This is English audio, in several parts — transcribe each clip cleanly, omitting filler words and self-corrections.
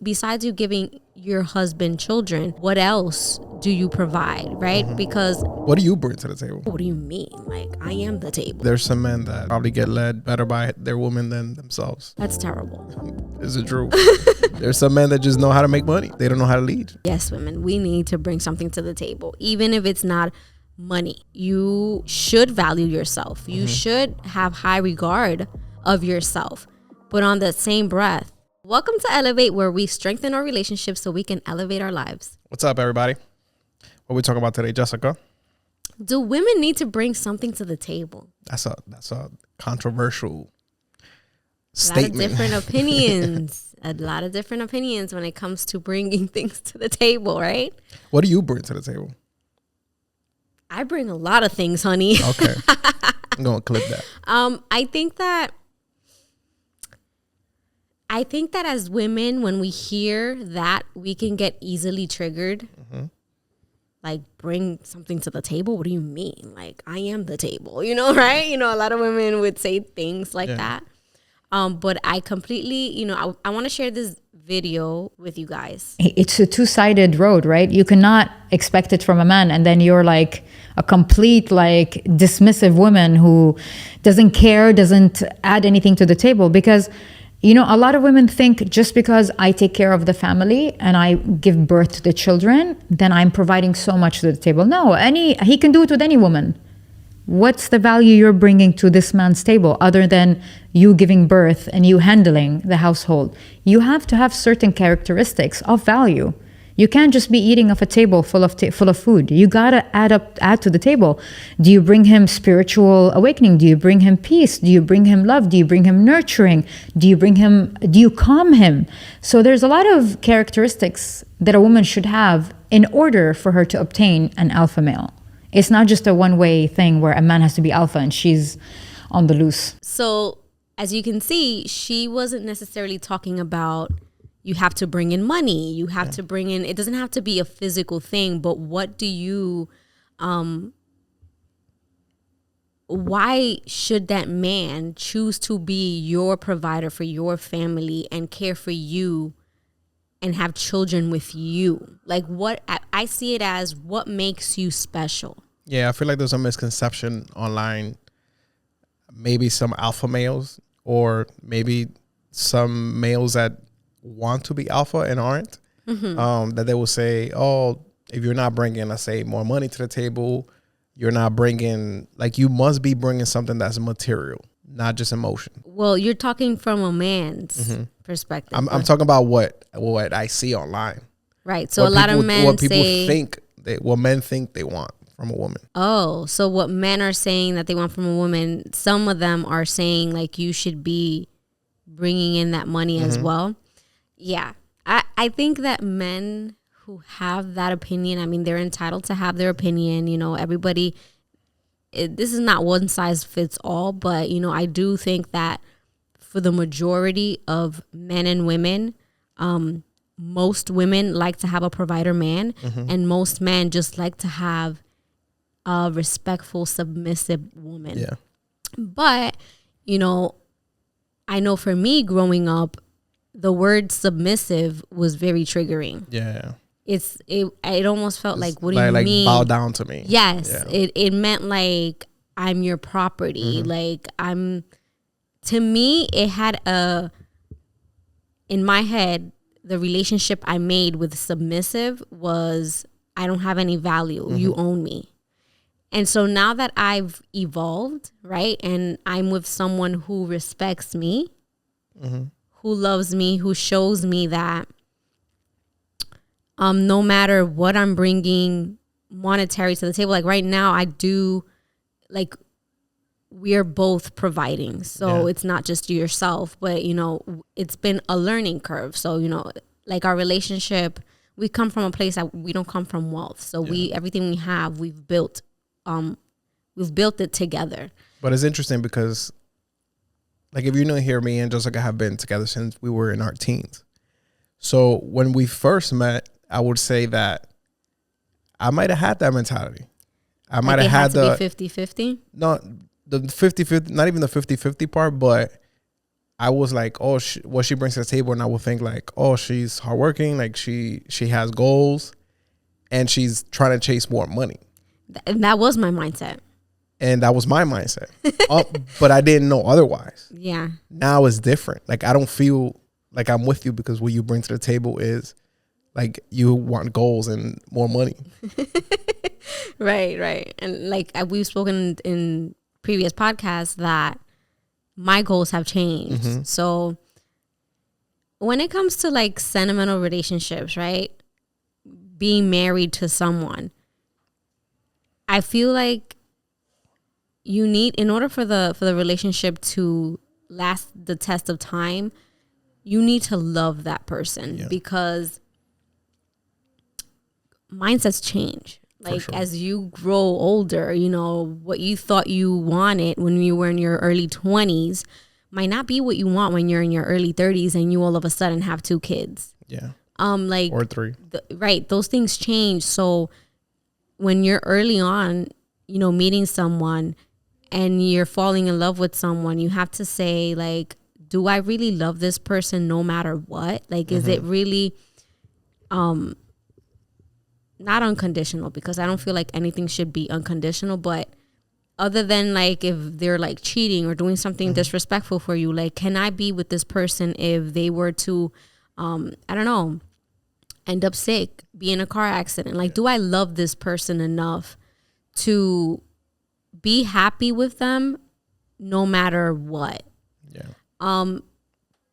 besides you giving your husband children, what else do you provide, right? Because what do you bring to the table? what do you mean? Like, I am the table. There's some men that probably get led better by their women than themselves. That's terrible. Is it true? There's some men that just know how to make money. They don't know how to lead. Yes, women, we need to bring something to the table, even if it's not money. You should value yourself. You should have high regard of yourself. But on the same breath, welcome to Elevate, where we strengthen our relationships so we can elevate our lives. What's up, everybody? What we talking about today, Jessica? Do women need to bring something to the table? That's a controversial A lot of statement. different opinions. A lot of different opinions when it comes to bringing things to the table, right? What do you bring to the table? I bring a lot of things, honey. Okay. I'm going to clip that. I think that as women, when we hear that, we can get easily triggered. Like, bring something to the table? What do you mean? Like, I am the table, right? A lot of women would say things like that. But I completely, I want to share this video with you guys. It's a two-sided road, right? You cannot expect it from a man, and then you're like a complete like dismissive woman who doesn't care, doesn't add anything to the table. Because a lot of women think just because I take care of the family and I give birth to the children, then I'm providing so much to the table. No, he can do it with any woman. What's the value you're bringing to this man's table other than you giving birth and you handling the household? You have to have certain characteristics of value. You can't just be eating off a table full of food. You gotta add to the table. Do you bring him spiritual awakening? Do you bring him peace? Do you bring him love? Do you bring him nurturing? Do you calm him? So there's a lot of characteristics that a woman should have in order for her to obtain an alpha male. It's not just a one-way thing where a man has to be alpha and she's on the loose. So as you can see, she wasn't necessarily talking about you have to bring in money. You have to bring in, it doesn't have to be a physical thing, but what do you, why should that man choose to be your provider for your family and care for you and have children with you? Like, what I see it as, what makes you special? Yeah, I feel like there's a misconception online. Maybe some alpha males, or maybe some males that want to be alpha and aren't. That they will say, oh, if you're not bringing, let's say, more money to the table, you're not bringing, like, you must be bringing something that's material, not just emotion. Well, you're talking from a man's perspective. I'm talking about what I see online. Right. So a lot of men what people say, think what men think they want from a woman. Oh, so what men are saying that they want from a woman, some of them are saying like you should be bringing in that money as well. Yeah. I think that men who have that opinion, I mean, they're entitled to have their opinion. Everybody, this is not one size fits all, but, I do think that for the majority of men and women, most women like to have a provider man, and most men just like to have a respectful, submissive woman. Yeah. But, I know for me growing up, the word submissive was very triggering. Yeah. It almost felt like, what do you like mean? Bow down to me. Yes. Yeah. It meant like I'm your property. Like to me, it had in my head, the relationship I made with submissive was, I don't have any value. You own me. And so now that I've evolved, right, and I'm with someone who respects me, who loves me, who shows me that no matter what I'm bringing monetary to the table, like right now I do, like, we're both providing. So it's not just yourself, but, it's been a learning curve. So, like our relationship, we come from a place that we don't come from wealth. So everything we have, we've built it together. But it's interesting because, like, if you know, here, me and Jessica have been together since we were in our teens. So when we first met, I would say that I might have had that mentality. I might have had the 50-50. No, the 50-50, not even the 50-50 part, but I was like, oh, what she brings to the table, and I would think like, oh, she's hardworking, like she has goals, and she's trying to chase more money. And that was my mindset. And that was my mindset. But I didn't know otherwise. Yeah. Now it's different. Like I don't feel like I'm with you because what you bring to the table is like you want goals and more money. Right. And like we've spoken in previous podcasts that my goals have changed. Mm-hmm. So when it comes to like sentimental relationships, right? Being married to someone, I feel like you need, in order for the relationship to last the test of time, you need to love that person because mindsets change. Like sure. as you grow older, you know, what you thought you wanted when you were in your early 20s might not be what you want when you're in your early 30s and you all of a sudden have 2 kids. Yeah. Like or 3. Right. Those things change. So when you're early on, you know, meeting someone and you're falling in love with someone, you have to say like, do I really love this person no matter what? Like, is it really, not unconditional, because I don't feel like anything should be unconditional, but other than like if they're like cheating or doing something disrespectful for you, like can I be with this person if they were to, I don't know, end up sick, be in a car accident? Like, do I love this person enough to be happy with them no matter what? Yeah.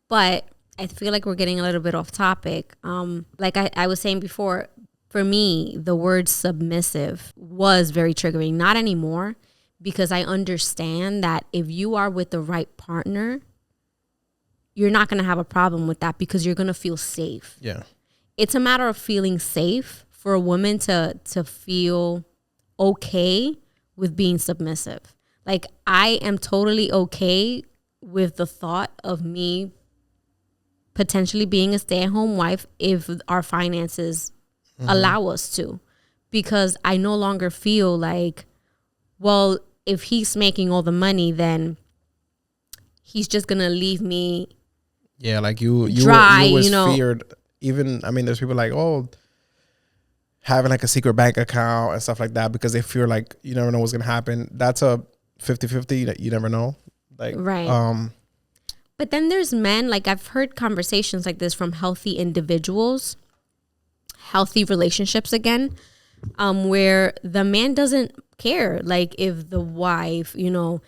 But I feel like we're getting a little bit off topic. Like I was saying before, for me, the word submissive was very triggering. Not anymore, because I understand that if you are with the right partner, you're not going to have a problem with that because you're going to feel safe. Yeah. It's a matter of feeling safe for a woman to feel okay with being submissive. Like I am totally okay with the thought of me potentially being a stay-at-home wife if our finances allow us to, because I no longer feel like, well, if he's making all the money, then he's just gonna leave me. Yeah, like you dry, always you know. feared. Even I mean, there's people like, oh, having like a secret bank account and stuff like that because they fear like you never know what's gonna happen. That's a 50-50 that you never know. Like right. But then there's men, like I've heard conversations like this from healthy individuals, healthy relationships again, where the man doesn't care. Like if the wife, you know,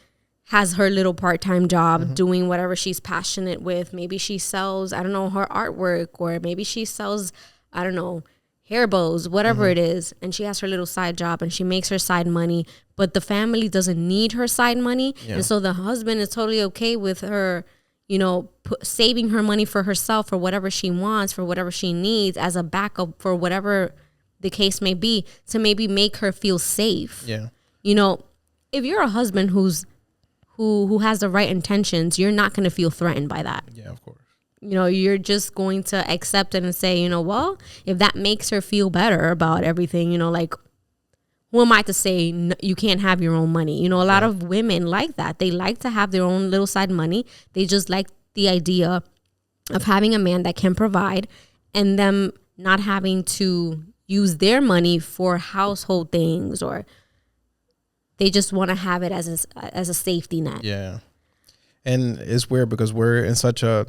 has her little part-time job doing whatever she's passionate with. Maybe she sells, I don't know, her artwork, or maybe she sells, I don't know, hair bows, whatever it is. And she has her little side job and she makes her side money, but the family doesn't need her side money. Yeah. And so the husband is totally okay with her, you know, saving her money for herself, for whatever she wants, for whatever she needs as a backup for whatever the case may be, to maybe make her feel safe. Yeah. You know, if you're a husband who has the right intentions, you're not going to feel threatened by that. Yeah, of course. You know, you're just going to accept it and say, you know, well, if that makes her feel better about everything, you know, like, who am I to say you can't have your own money? You know, a lot of women like that. They like to have their own little side money. They just like the idea of having a man that can provide and them not having to use their money for household things, or they just want to have it as a safety net. Yeah. And it's weird because we're in such a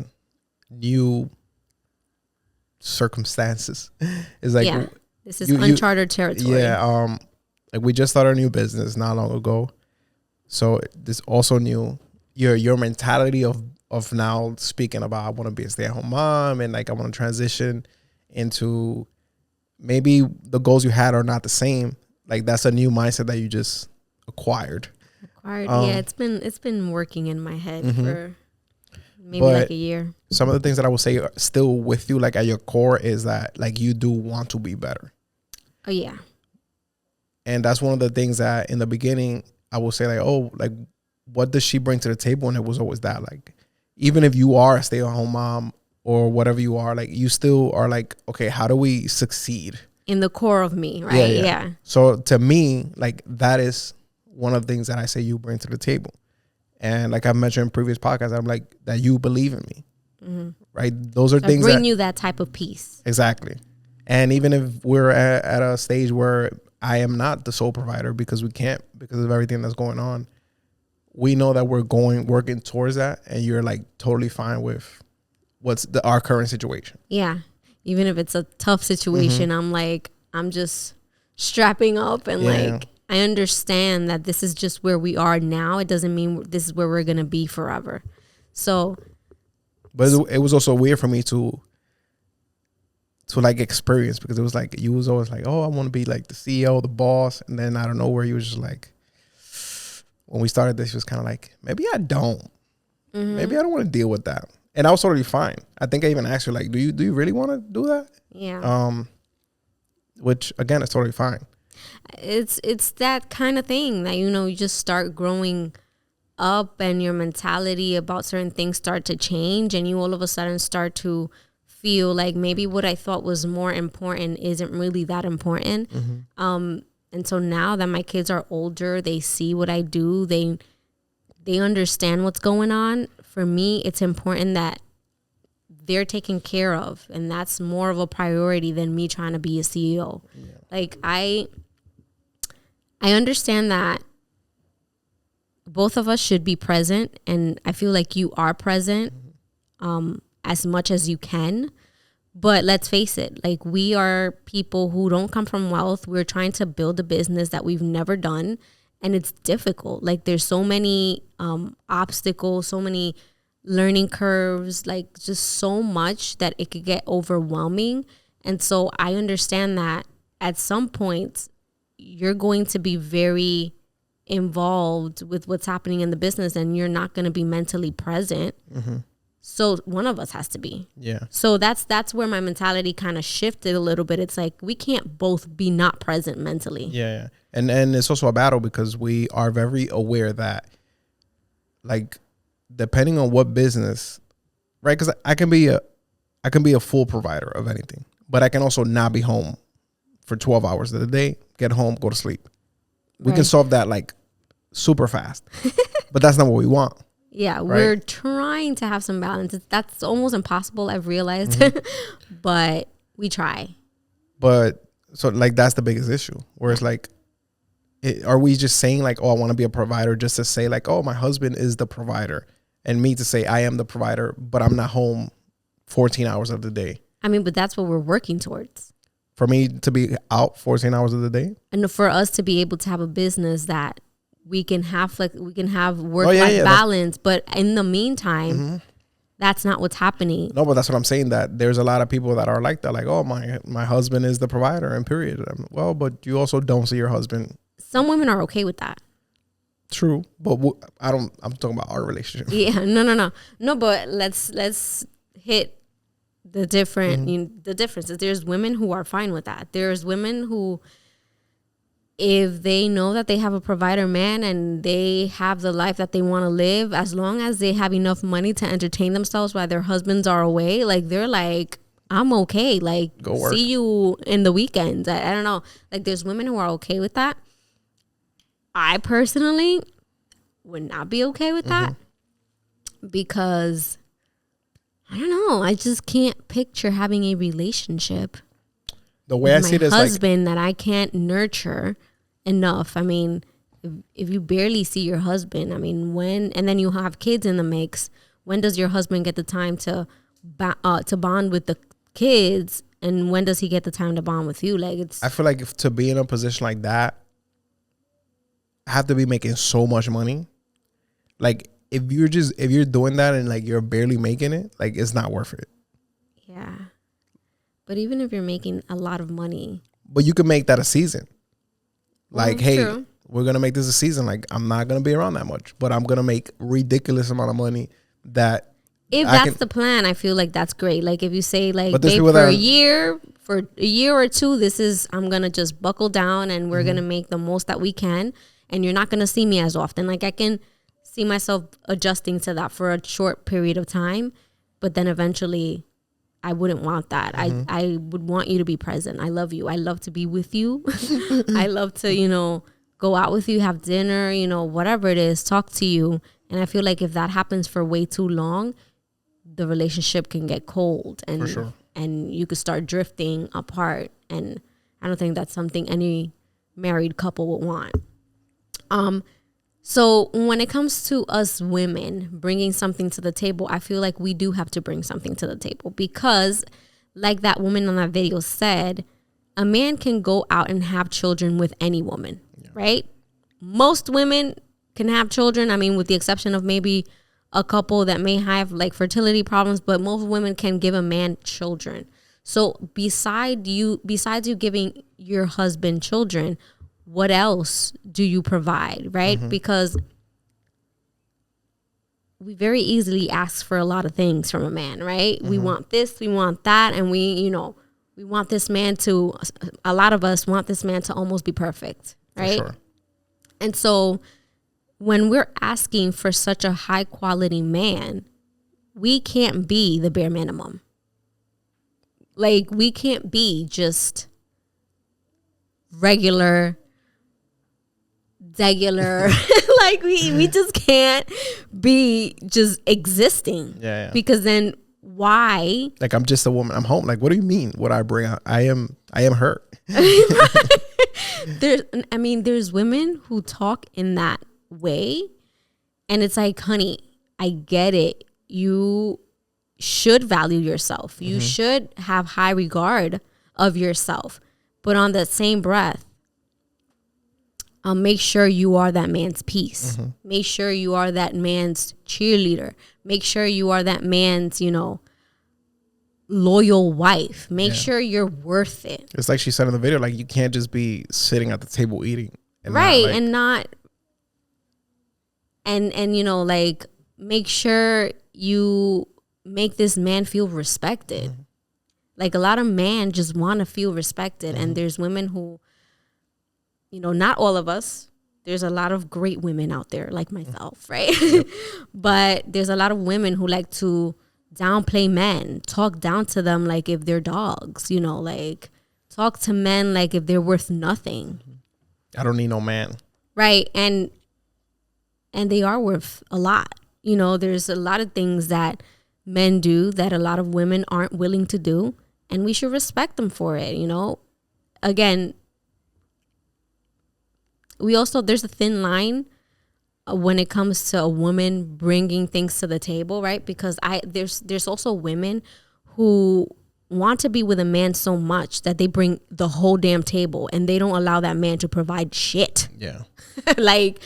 new circumstances. It's like this is uncharted territory. Yeah. Like we just started a new business not long ago. So this also new your mentality of now speaking about I want to be a stay-at-home mom and like I want to transition into maybe the goals you had are not the same. Like that's a new mindset that you just acquired. Yeah, it's been working in my head for maybe like a year. Some of the things that I would say are still with you, like at your core, is that like you do want to be better. Oh yeah. And that's one of the things that in the beginning I will say like, oh, like what does she bring to the table? And it was always that, like, even if you are a stay-at-home mom or whatever you are, like you still are like, okay, how do we succeed? In the core of me, right? Yeah. So to me, like that is one of the things that I say you bring to the table. And like I mentioned in previous podcasts, I'm like, that you believe in me. Right? Those are I things bring that you that type of peace. exactly. And even if we're at a stage where I am not the sole provider because we can't, because of everything that's going on, we know that we're working towards that, and you're like totally fine with what's our current situation. Yeah. Even if it's a tough situation, I'm just strapping up and like, I understand that this is just where we are now. It doesn't mean this is where we're going to be forever. So, but it was also weird for me to like experience, because it was like, you was always like, oh, I want to be like the CEO, the boss. And then I don't know where you was just like, when we started this, she was kind of like, maybe I don't. Maybe I don't want to deal with that. And I was totally fine. I think I even asked her, like, do you really want to do that? yeah. Which again is totally fine. It's that kind of thing that, you know, you just start growing up and your mentality about certain things start to change, and you all of a sudden start to feel like maybe what I thought was more important isn't really that important. And so now that my kids are older, they see what I do, they understand what's going on. For me, it's important that they're taken care of, and that's more of a priority than me trying to be a CEO. Like I understand that both of us should be present, and I feel like you are present as much as you can. But let's face it, like, we are people who don't come from wealth. We're trying to build a business that we've never done, and it's difficult. Like, there's so many obstacles, so many learning curves, like just so much that it could get overwhelming. And so I understand that at some point you're going to be very involved with what's happening in the business, and you're not going to be mentally present. So one of us has to be. Yeah. So that's where my mentality kind of shifted a little bit. It's like, we can't both be not present mentally. Yeah. And it's also a battle, because we are very aware that, like, depending on what business, right? Because I can be a full provider of anything, but I can also not be home for 12 hours of the day, get home, go to sleep. We can solve that like super fast, but that's not what we want. Yeah, we're trying to have some balance. That's almost impossible, I've realized, but we try. But so, like, that's the biggest issue, where it's like, are we just saying like, oh, I want to be a provider just to say like, oh, my husband is the provider, and me to say I am the provider, but I'm not home 14 hours of the day? I mean, but that's what we're working towards. For me to be out 14 hours of the day? And for us to be able to have a business that we can have, like, we can have work-life balance, but in the meantime, that's not what's happening. No, but that's what I'm saying, that there's a lot of people that are like that, like, oh, my husband is the provider, and period. Well, but you also don't see your husband. Some women are okay with that. True, but I'm talking about our relationship. Yeah, no. But let's hit the different the differences. There's women who are fine with that. There's women who, if they know that they have a provider man and they have the life that they want to live, as long as they have enough money to entertain themselves while their husbands are away, like, they're like, I'm okay. Like, go work. See you in the weekends. I don't know. Like, there's women who are okay with that. I personally would not be okay with that, because I don't know. I just can't picture having a relationship. The way I see it is my husband that I can't nurture enough. I mean, if you barely see your husband, I mean, and then you have kids in the mix, when does your husband get the time to bond with the kids, and when does he get the time to bond with you? Like, I feel like to be in a position like that, I have to be making so much money. Like, if you're doing that and like you're barely making it, like, it's not worth it. Yeah. But even if you're making a lot of money, but you can make that a season. Like, hey, true. We're going to make this a season. Like, I'm not going to be around that much, but I'm going to make ridiculous amount of money that if that's the plan, I feel like that's great. Like, if you say, like, babe, for a year or two, I'm going to just buckle down and we're going to make the most that we can. And you're not going to see me as often. Like, I can see myself adjusting to that for a short period of time, but then eventually I wouldn't want that. I would want you to be present. I love you. I love to be with you. I love to, go out with you, have dinner, whatever it is, talk to you. And I feel like if that happens for way too long, the relationship can get cold and For sure. and you could start drifting apart. And I don't think that's something any married couple would want. So when it comes to us women bringing something to the table, I feel like we do have to bring something to the table because, like that woman on that video said, a man can go out and have children with any woman, right? Most women can have children. I mean, with the exception of maybe a couple that may have like fertility problems, but most women can give a man children. So besides you giving your husband children, what else do you provide, right? Because we very easily ask for a lot of things from a man, right? We want this, we want that, and we want this man to, a lot of us want this man to almost be perfect, right? For sure. And so when we're asking for such a high quality man, we can't be the bare minimum. Like, we can't be just regular like we just can't be just existing. Yeah. Because then why? Like, I'm just a woman. I'm home. Like, what do you mean? What I bring out? I am her. There's women who talk in that way, and it's like, honey, I get it. You should value yourself. You should have high regard of yourself. But on the same breath, make sure you are that man's peace. Make sure you are that man's cheerleader. Make sure you are that man's, loyal wife. Make sure you're worth it. It's like she said in the video, like, you can't just be sitting at the table eating. And make sure you make this man feel respected. Like, a lot of men just want to feel respected. And there's women who, not all of us. There's a lot of great women out there like myself, right? But there's a lot of women who like to downplay men, talk down to them like if they're dogs, like talk to men like if they're worth nothing. I don't need no man. Right. And they are worth a lot. There's a lot of things that men do that a lot of women aren't willing to do, and we should respect them for it. Again, there's a thin line when it comes to a woman bringing things to the table, right? Because there's also women who want to be with a man so much that they bring the whole damn table and they don't allow that man to provide shit. Yeah. Like,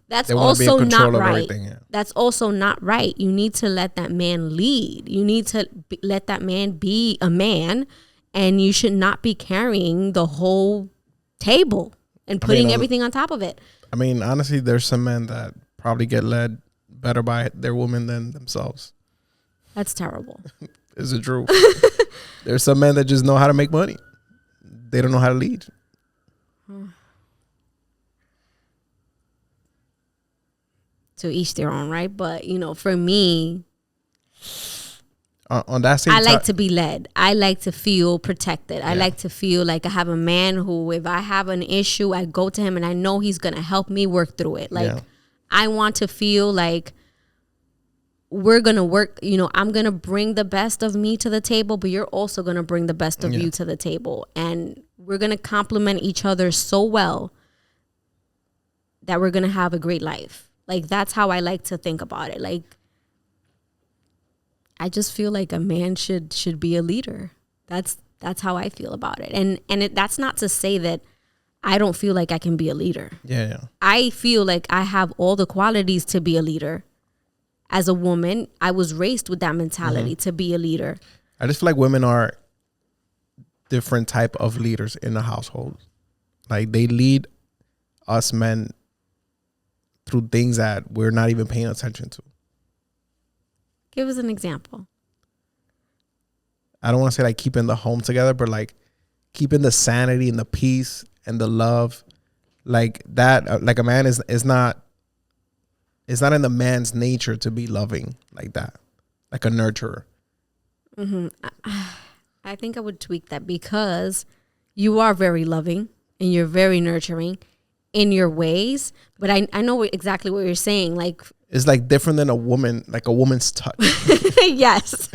that's also not right. Yeah. That's also not right. You need to let that man lead. You need to let that man be a man, and you should not be carrying the whole table and putting everything on top of it. I mean, honestly, there's some men that probably get led better by their women than themselves. That's terrible. It's the truth. There's some men that just know how to make money. They don't know how to lead. To each their own, right? But, for me, on that same I like to be led. I like to feel protected. Yeah. I like to feel like I have a man who, if I have an issue, I go to him and I know he's going to help me work through it. Like, I want to feel like we're going to work, I'm going to bring the best of me to the table, but you're also going to bring the best of you to the table. And we're going to complement each other so well that we're going to have a great life. Like, that's how I like to think about it. Like, I just feel like a man should be a leader. That's how I feel about it. And that's not to say that I don't feel like I can be a leader. Yeah. I feel like I have all the qualities to be a leader. As a woman, I was raised with that mentality to be a leader. I just feel like women are different type of leaders in the household. Like, they lead us men through things that we're not even paying attention to. Give us an example. I don't want to say like keeping the home together, but like keeping the sanity and the peace and the love, like that. Like, a man is not. It's not in the man's nature to be loving like that, like a nurturer. I think I would tweak that, because you are very loving and you're very nurturing in your ways. But I know exactly what you're saying. Like, It's like different than a woman, like a woman's touch. Yes.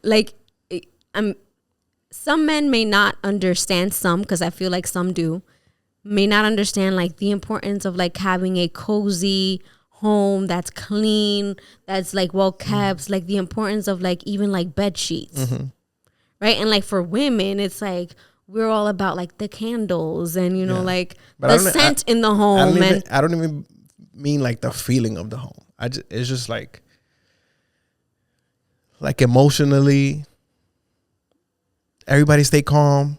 Like some men may not understand, some, because I feel like some do, may not understand like the importance of like having a cozy home that's clean, that's like well kept, like the importance of like even like bed sheets. Right? And like for women, it's like we're all about like the candles and you know like the scent in the home. I don't even mean like the feeling of the home. It's just like emotionally, everybody stay calm.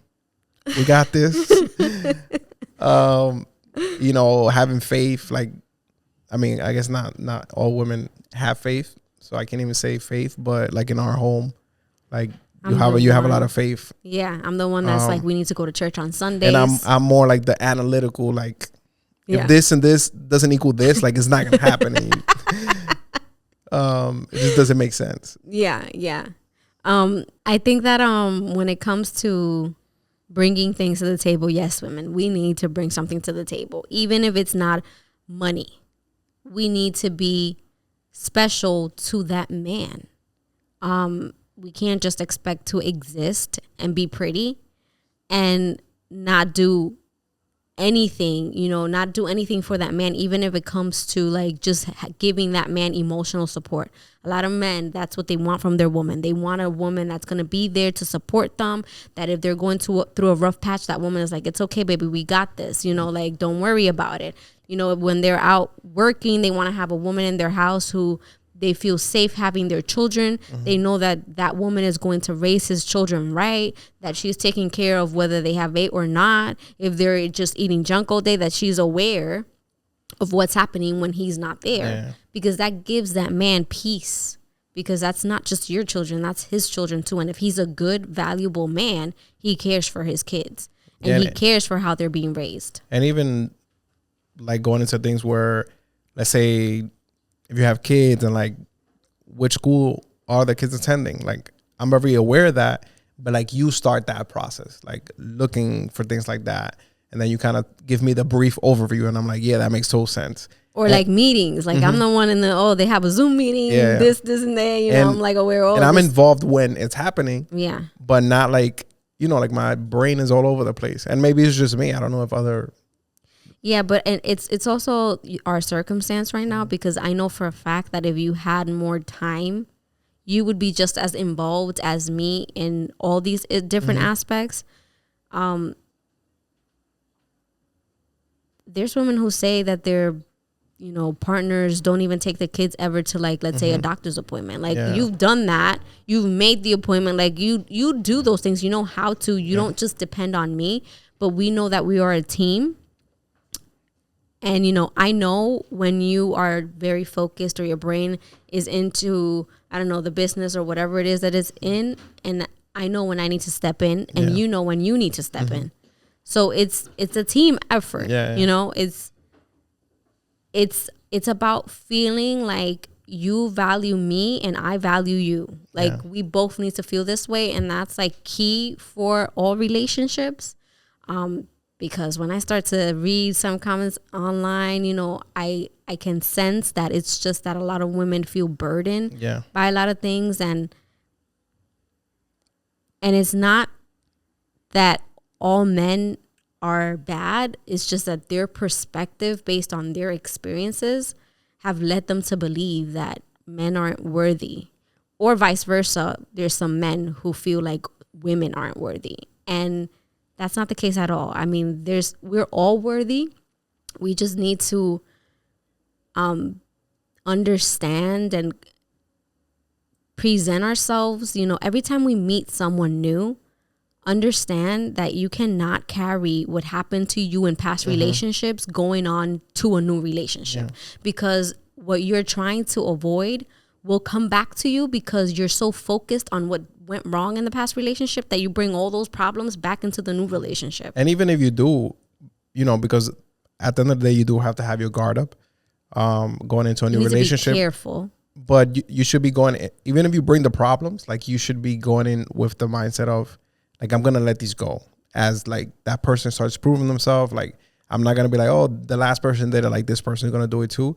We got this. You know, having faith. Like, I mean, I guess not all women have faith, so I can't even say faith. But like in our home, like you have a lot of faith. Yeah, I'm the one that's like we need to go to church on Sundays. And I'm more like the analytical, like. If this and this doesn't equal this, like it's not gonna happen. It just doesn't make sense. Yeah. I think that when it comes to bringing things to the table, yes, women, we need to bring something to the table, even if it's not money. We need to be special to that man. We can't just expect to exist and be pretty and not do anything, you know, not do anything for that man, even if it comes to like just giving that man emotional support. A lot of men, that's what they want from their woman. They want a woman that's going to be there to support them, that if they're going through a rough patch, that woman is like, it's okay, baby, we got this, you know, like don't worry about it. You know, when they're out working, they want to have a woman in their house who they feel safe having their children. They know that that woman is going to raise his children right, that she's taking care of whether they have weight or not. If they're just eating junk all day, that she's aware of what's happening when he's not there. Because that gives that man peace, because that's not just your children, that's his children too. And if he's a good, valuable man, he cares for his kids and he cares for how they're being raised. And even like going into things where, let's say, if you have kids and like which school are the kids attending, like I'm very aware of that, but like you start that process, like looking for things like that. And then you kind of give me the brief overview and I'm like, yeah, that makes total sense. Or like meetings, like I'm the one in they have a Zoom meeting, this and that, you know, I'm like aware of all and I'm involved when it's happening. Yeah. But not like, you know, like my brain is all over the place. And maybe it's just me. I don't know if other... Yeah, but and it's also our circumstance right now, because I know for a fact that if you had more time, you would be just as involved as me in all these different aspects. There's women who say that their, you know, partners don't even take the kids ever to like, let's say a doctor's appointment. Like you've done that, you've made the appointment, like you do those things, you know how to, you don't just depend on me, but we know that we are a team. And, you know, I know when you are very focused or your brain is into, I don't know, the business or whatever it is that it's in. And I know when I need to step in and you know when you need to step in. So it's a team effort, you know, it's about feeling like you value me and I value you. Like we both need to feel this way. And that's like key for all relationships. Because when I start to read some comments online, you know, I can sense that it's just that a lot of women feel burdened by a lot of things. And it's not that all men are bad. It's just that their perspective based on their experiences have led them to believe that men aren't worthy. Or vice versa. There's some men who feel like women aren't worthy. And that's not the case at all. I mean, we're all worthy. We just need to understand and present ourselves. You know, every time we meet someone new, understand that you cannot carry what happened to you in past relationships going on to a new relationship. Because what you're trying to avoid will come back to you because you're so focused on what went wrong in the past relationship that you bring all those problems back into the new relationship. And even if you do, you know, because at the end of the day, you do have to have your guard up going into a new relationship. Be careful. But you should be going, even if you bring the problems, like you should be going in with the mindset of like, I'm going to let these go. As like that person starts proving themselves, like I'm not going to be like, oh, the last person did it, like this person is going to do it too.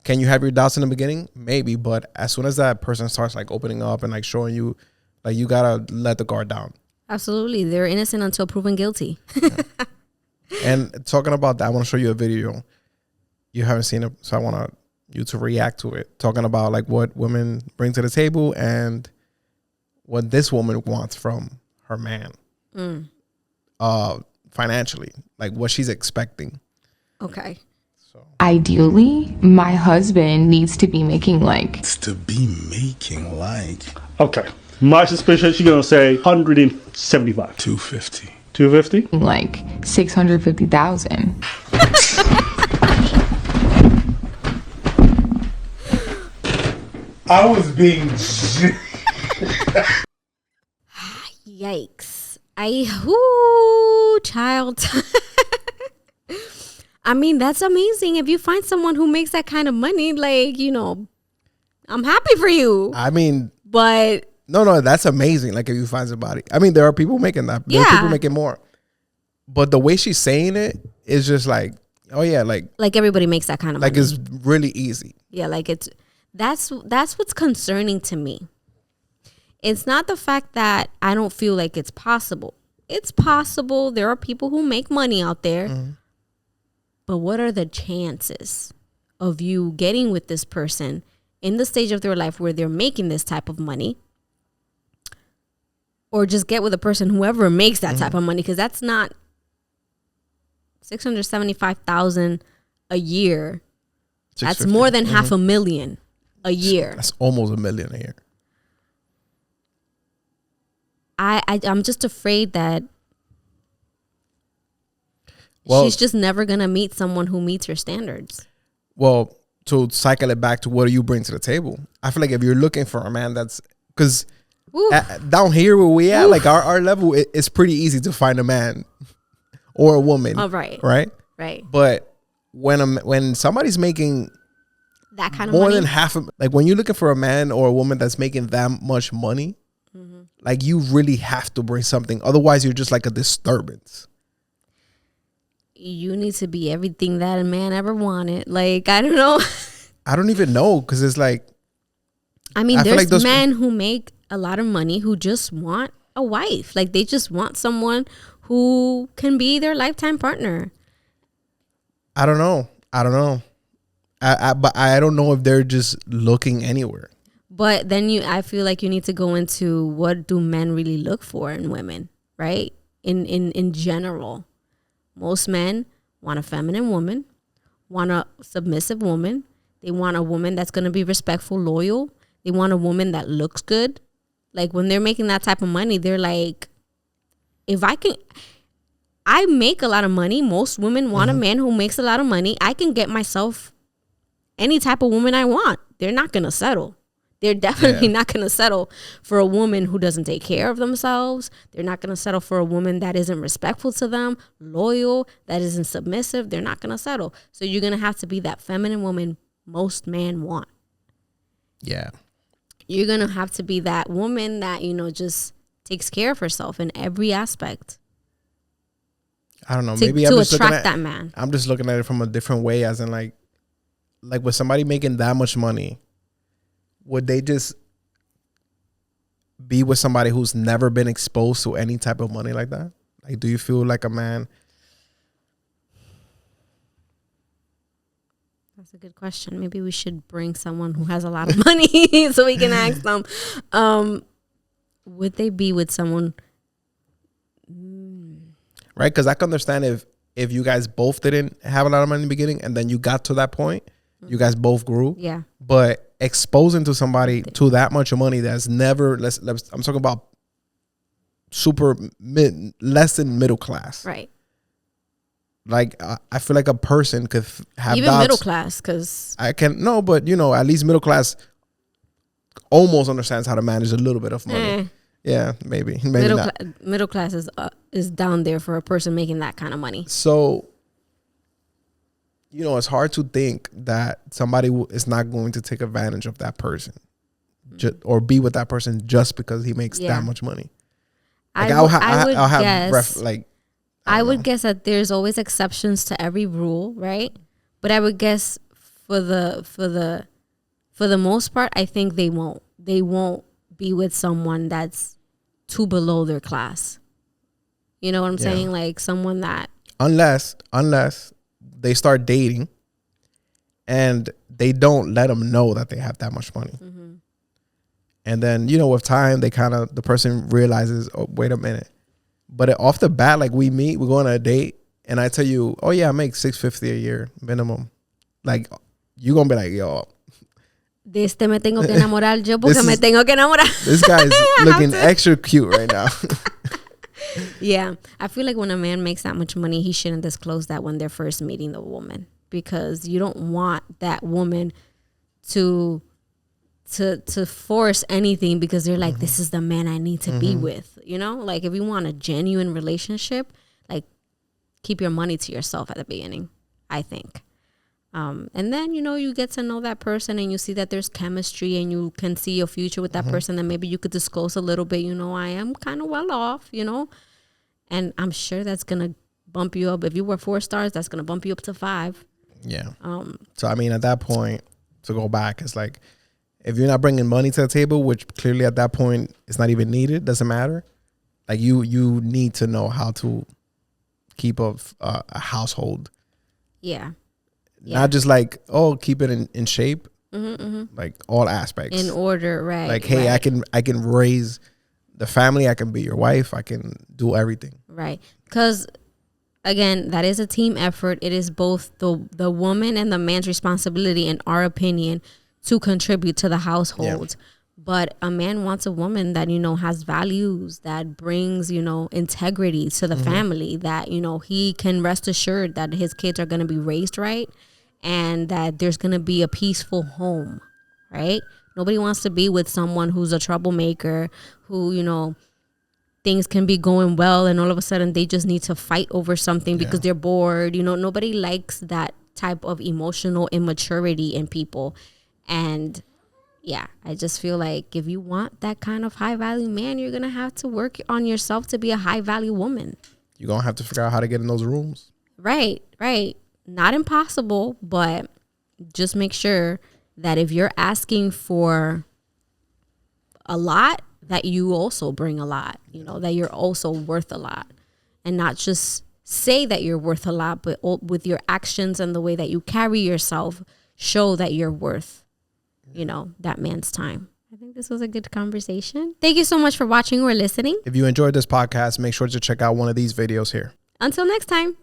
Can you have your doubts in the beginning? Maybe, but as soon as that person starts like opening up and like showing you, like you gotta let the guard down. Absolutely. They're innocent until proven guilty. And talking about that, I want to show you a video. You haven't seen it, so I want you to react to it. Talking about like what women bring to the table and what this woman wants from her man, financially, like what she's expecting. Okay. So Ideally, my husband needs to be making like Okay. My suspicion, she's gonna say 175. 250. 250? like 650,000. I was being. Yikes. Child. I mean, that's amazing. If you find someone who makes that kind of money, like, you know, I'm happy for you. I mean, But no, that's amazing. Like if you find somebody, I mean, there are people making that. There are Yeah. people making more. But the way she's saying it is just like, oh yeah, like everybody makes that kind of money. it's really easy. Yeah, like that's what's concerning to me. It's not the fact that I don't feel like it's possible. It's possible. There are people who make money out there. But what are the chances of you getting with this person in the stage of their life where they're making this type of money? Or just get with a person, whoever makes that type of money, because that's not $675,000 a year. That's 650. more than $500,000 a year. That's almost $1 million a year. I'm just afraid that Well, she's just never gonna meet someone who meets her standards. Well, to cycle it back to what do you bring to the table? I feel like if you're looking for a man that's, because down here where we at, like our level, it's pretty easy to find a man or a woman. Oh, right. Right. But when somebody's making That kind of more money. than half of, like when you're looking for a man or a woman that's making that much money, like you really have to bring something. Otherwise, you're just like a disturbance. You need to be everything that a man ever wanted. Like, I don't know. I don't even know, because it's like, I mean, I feel there's like those- men who make a lot of money who just want a wife. Like, they just want someone who can be their lifetime partner. I don't know. But I don't know if they're just looking anywhere. But then I feel like you need to go into what do men really look for in women, right? In general, most men want a feminine woman, want a submissive woman. They want a woman that's going to be respectful, loyal. They want a woman that looks good. Like when they're making that type of money, they're like, I make a lot of money. Most women want a man who makes a lot of money. I can get myself any type of woman I want. They're not going to settle. They're definitely not going to settle for a woman who doesn't take care of themselves. They're not going to settle for a woman that isn't respectful to them, loyal, that isn't submissive. They're not going to settle. So you're going to have to be that feminine woman most men want. Yeah. You're going to have to be that woman that, just takes care of herself in every aspect. I don't know. To Maybe I'm just looking attract at that man. I'm just looking at it from a different way, as in like with somebody making that much money, would they just be with somebody who's never been exposed to any type of money like that? Like, do you feel like a man? That's a good question. Maybe we should bring someone who has a lot of money so we can ask them. Would they be with someone? Right? Because I can understand if you guys both didn't have a lot of money in the beginning and then you got to that point, you guys both grew. Yeah. But exposing to somebody to that much money that's never, I'm talking about less than middle class. Right. Like I feel like a person could have Even doubts. middle class, because I can no, but at least middle class almost understands how to manage a little bit of money. Yeah, maybe not. Middle class is down there for a person making that kind of money. So, it's hard to think that somebody is not going to take advantage of that person, or be with that person just because he makes that much money. Like I would guess that there's always exceptions to every rule, right? But I would guess for the most part, I think they won't be with someone that's too below their class. You know what I'm saying? Like someone that unless they start dating and they don't let them know that they have that much money. And then, you know, with time, the person realizes, oh, wait a minute. But off the bat, like we meet, we go on a date, and I tell you, oh yeah, I make $650 a year minimum. Like, you gonna be like, yo, de este me tengo que enamorar yo porque me tengo que enamorar. This guy's looking extra cute right now. Yeah, I feel like when a man makes that much money, he shouldn't disclose that when they're first meeting the woman, because you don't want that woman to force anything because they're like, this is the man I need to be with. You know, like if you want a genuine relationship, like keep your money to yourself at the beginning, I think. And then, you know, you get to know that person and you see that there's chemistry and you can see your future with that person. Then maybe you could disclose a little bit, you know, I am kind of well off, you know, and I'm sure that's going to bump you up. If you were 4 stars, that's going to bump you up to 5. Yeah. So, I mean, at that point, to go back, it's like, if you're not bringing money to the table, which clearly at that point it's not even needed, doesn't matter. Like you need to know how to keep a household. Yeah. Not just like, oh, keep it in shape. Like all aspects. In order, right. Like, hey, right. I can raise the family. I can be your wife. I can do everything. Right. Because, again, that is a team effort. It is both the woman and the man's responsibility, in our opinion, to contribute to the household. Yeah. But a man wants a woman that, you know, has values, that brings, you know, integrity to the family, that, you know, he can rest assured that his kids are going to be raised right and that there's going to be a peaceful home, right? Nobody wants to be with someone who's a troublemaker, who, you know, things can be going well and all of a sudden they just need to fight over something because they're bored. You know, nobody likes that type of emotional immaturity in people. And yeah, I just feel like if you want that kind of high value man, you're going to have to work on yourself to be a high value woman. You're going to have to figure out how to get in those rooms. Right. Not impossible, but just make sure that if you're asking for a lot, that you also bring a lot, you know, that you're also worth a lot, and not just say that you're worth a lot, but with your actions and the way that you carry yourself, show that you're worth, you know, that man's time. I think this was a good conversation. Thank you so much for watching or listening. If you enjoyed this podcast, make sure to check out one of these videos here. Until next time.